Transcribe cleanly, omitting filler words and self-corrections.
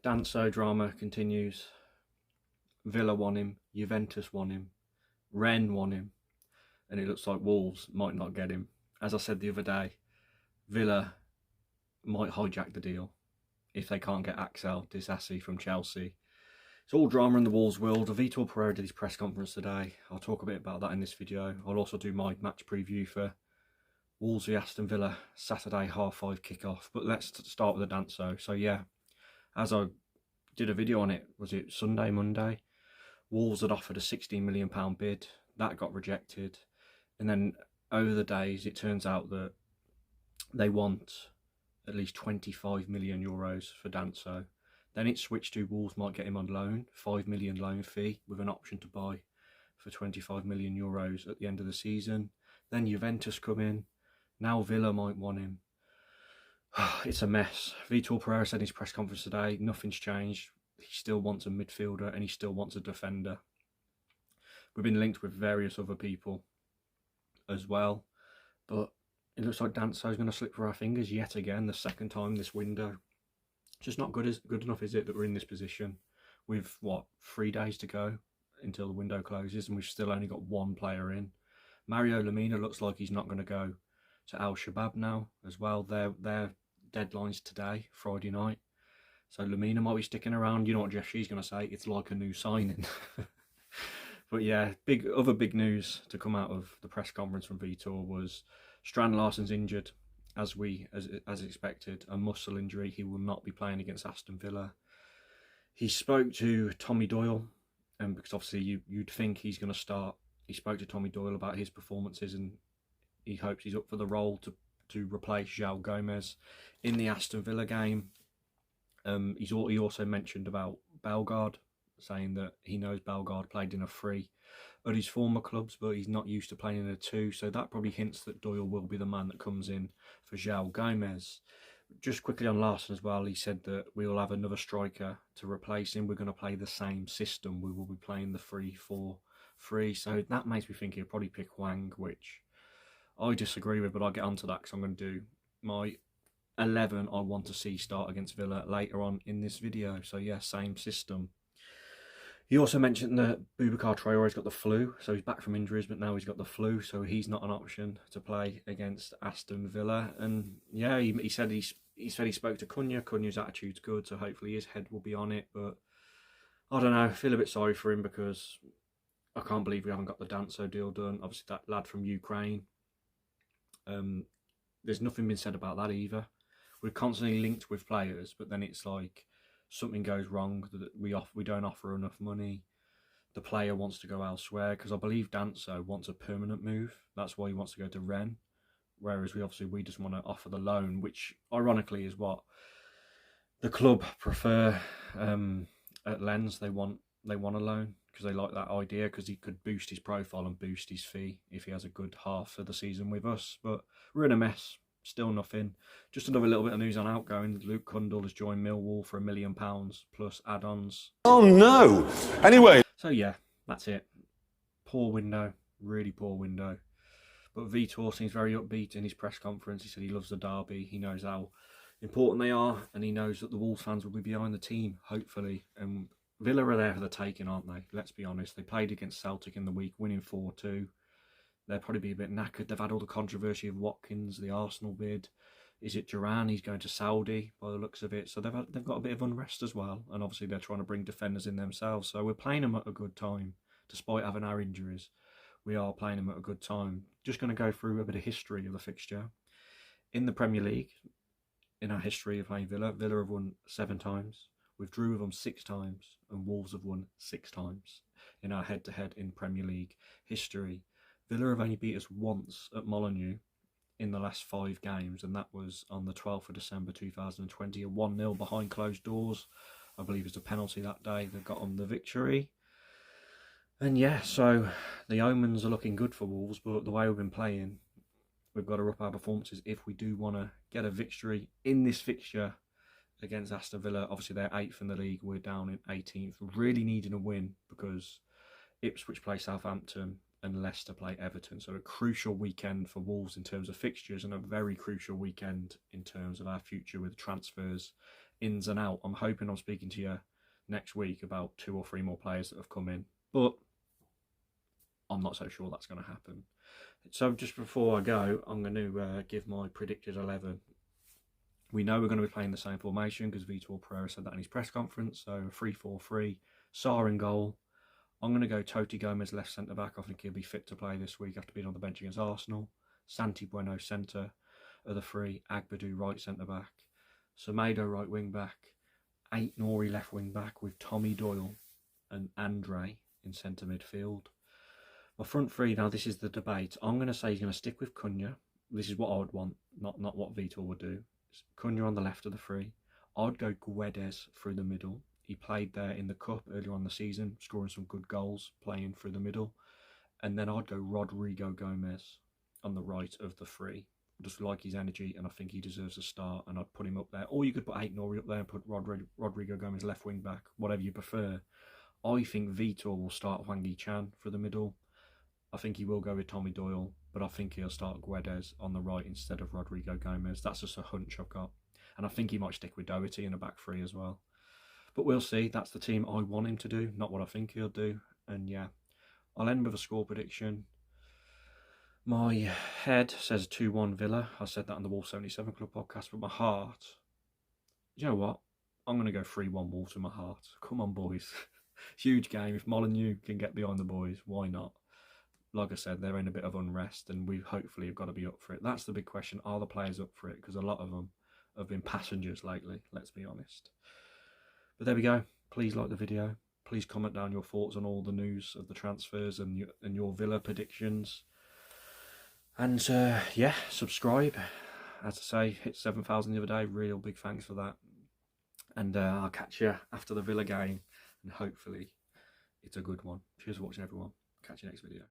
Danso drama continues. Villa want him, Juventus want him, Rennes want him, and it looks like Wolves might not get him. As I said the other day, Villa might hijack the deal if they can't get Axel Disasi from Chelsea. It's all drama in the Wolves world. Vitor Pereira did his press conference today. I'll talk a bit about that in this video. I'll also do my match preview for Wolves v Aston Villa, Saturday 5:30 kickoff. But let's start with the Danso. So yeah, as I did a video on it, was it Sunday, Monday? Wolves had offered a £16 million bid. That got rejected. And then over the days, it turns out that they want at least €25 million for Danso. Then it switched to Wolves might get him on loan, €5 million loan fee with an option to buy for €25 million at the end of the season. Then Juventus come in. Now Villa might want him. It's a mess. Vitor Pereira said in his press conference today, nothing's changed. He still wants a midfielder and he still wants a defender. We've been linked with various other people as well, but it looks like Danso's going to slip through our fingers yet again, the second time this window. It's just not good enough, is it, that we're in this position with, 3 days to go until the window closes and we've still only got one player in. Mario Lemina looks like he's not going to go to Al Shabab now as well. Their deadline's today, Friday night. So Lemina might be sticking around. You know what Jeff Shee's going to say? It's like a new signing. But yeah, other big news to come out of the press conference from Vitor was Strand Larsen's injured, as expected, a muscle injury. He will not be playing against Aston Villa. He spoke to Tommy Doyle, and because obviously you'd think he's going to start. He spoke to Tommy Doyle about his performances, and he hopes he's up for the role to replace João Gomez in the Aston Villa game. He also mentioned about Bellegarde, saying that he knows Bellegarde played in a 3 at his former clubs, but he's not used to playing in a 2, so that probably hints that Doyle will be the man that comes in for João Gomez. Just quickly on Larsen as well, he said that we will have another striker to replace him. We're going to play the same system. We will be playing the 3-4-3, so that makes me think he'll probably pick Hwang, which I disagree with, but I'll get onto that because I'm going to do my 11 I want to see start against Villa later on in this video. So yeah, same system. He also mentioned that Boubacar Traore's got the flu, so he's back from injuries, but now he's got the flu, so he's not an option to play against Aston Villa. And yeah, he said he spoke to Cunha. Cunha's attitude's good, so hopefully his head will be on it. But I don't know, I feel a bit sorry for him because I can't believe we haven't got the Danso deal done. Obviously, that lad from Ukraine. There's nothing been said about that either. We're constantly linked with players, but then it's like something goes wrong, that we don't offer enough money. The player wants to go elsewhere, because I believe Danso wants a permanent move. That's why he wants to go to Rennes, whereas we just want to offer the loan, which ironically is what the club prefer. At Lens, they want a loan because they like that idea, because he could boost his profile and boost his fee if he has a good half of the season with us. But we're in a mess. Still nothing. Just another little bit of news on outgoing. Luke Cundle has joined Millwall for £1 million plus add-ons. Oh no! Anyway. So yeah, that's it. Poor window. Really poor window. But Vitor seems very upbeat in his press conference. He said he loves the derby. He knows how important they are, and he knows that the Wolves fans will be behind the team, hopefully. And Villa are there for the taking, aren't they? Let's be honest. They played against Celtic in the week, winning 4-2. They'll probably be a bit knackered. They've had all the controversy of Watkins, the Arsenal bid. Is it Duran? He's going to Saudi by the looks of it. So they've got a bit of unrest as well. And obviously they're trying to bring defenders in themselves. So we're playing them at a good time. Despite having our injuries, we are playing them at a good time. Just going to go through a bit of history of the fixture. In the Premier League, in our history of playing Villa, Villa have won 7 times. We've drew with them 6 times. And Wolves have won 6 times in our head-to-head in Premier League history. Villa have only beat us once at Molineux in the last 5 games, and that was on the 12th of December 2020, a 1-0 behind closed doors. I believe it was a penalty that day that got them the victory. And yeah, so the omens are looking good for Wolves, but the way we've been playing, we've got to up our performances if we do want to get a victory in this fixture against Aston Villa. Obviously, they're 8th in the league, we're down in 18th. We're really needing a win because Ipswich play Southampton and Leicester play Everton. So a crucial weekend for Wolves in terms of fixtures, and a very crucial weekend in terms of our future with transfers ins and out. I'm hoping I'm speaking to you next week about 2 or 3 more players that have come in, but I'm not so sure that's going to happen. So just before I go, I'm going to give my predicted 11. We know we're going to be playing the same formation because Vitor said that in his press conference. So 3-4-3, Sarr in goal. I'm going to go Toti Gomez left centre back. I think he'll be fit to play this week after being on the bench against Arsenal. Santi Bueno centre of the 3, Agbadou right centre back, Semedo right wing back, Ait-Nouri left wing back with Tommy Doyle and Andre in centre midfield. My front 3, now this is the debate. I'm going to say he's going to stick with Cunha. This is what I would want, not what Vitor would do. Cunha on the left of the 3. I'd go Guedes through the middle. He played there in the Cup earlier on the season, scoring some good goals, playing through the middle. And then I'd go Rodrigo Gomez on the right of the 3. Just like his energy, and I think he deserves a start, and I'd put him up there. Or you could put Ait-Nouri up there and put Rodrigo Gomez left wing back, whatever you prefer. I think Vitor will start Hwang Hee-chan for the middle. I think he will go with Tommy Doyle, but I think he'll start Guedes on the right instead of Rodrigo Gomez. That's just a hunch I've got. And I think he might stick with Doherty in a back 3 as well. But we'll see. That's the team I want him to do, not what I think he'll do. And yeah, I'll end with a score prediction. My head says 2-1 Villa. I said that on the Wolves 77 Club podcast, but my heart, you know what? I'm going to go 3-1 Wolves with my heart. Come on, boys. Huge game. If Molineux can get behind the boys, why not? Like I said, they're in a bit of unrest, and we hopefully have got to be up for it. That's the big question. Are the players up for it? Because a lot of them have been passengers lately, let's be honest. But there we go. Please like the video. Please comment down your thoughts on all the news of the transfers and your Villa predictions. And yeah, subscribe. As I say, hit 7,000 the other day. Real big thanks for that. And I'll catch you after the Villa game. And hopefully it's a good one. Cheers for watching, everyone. Catch you next video.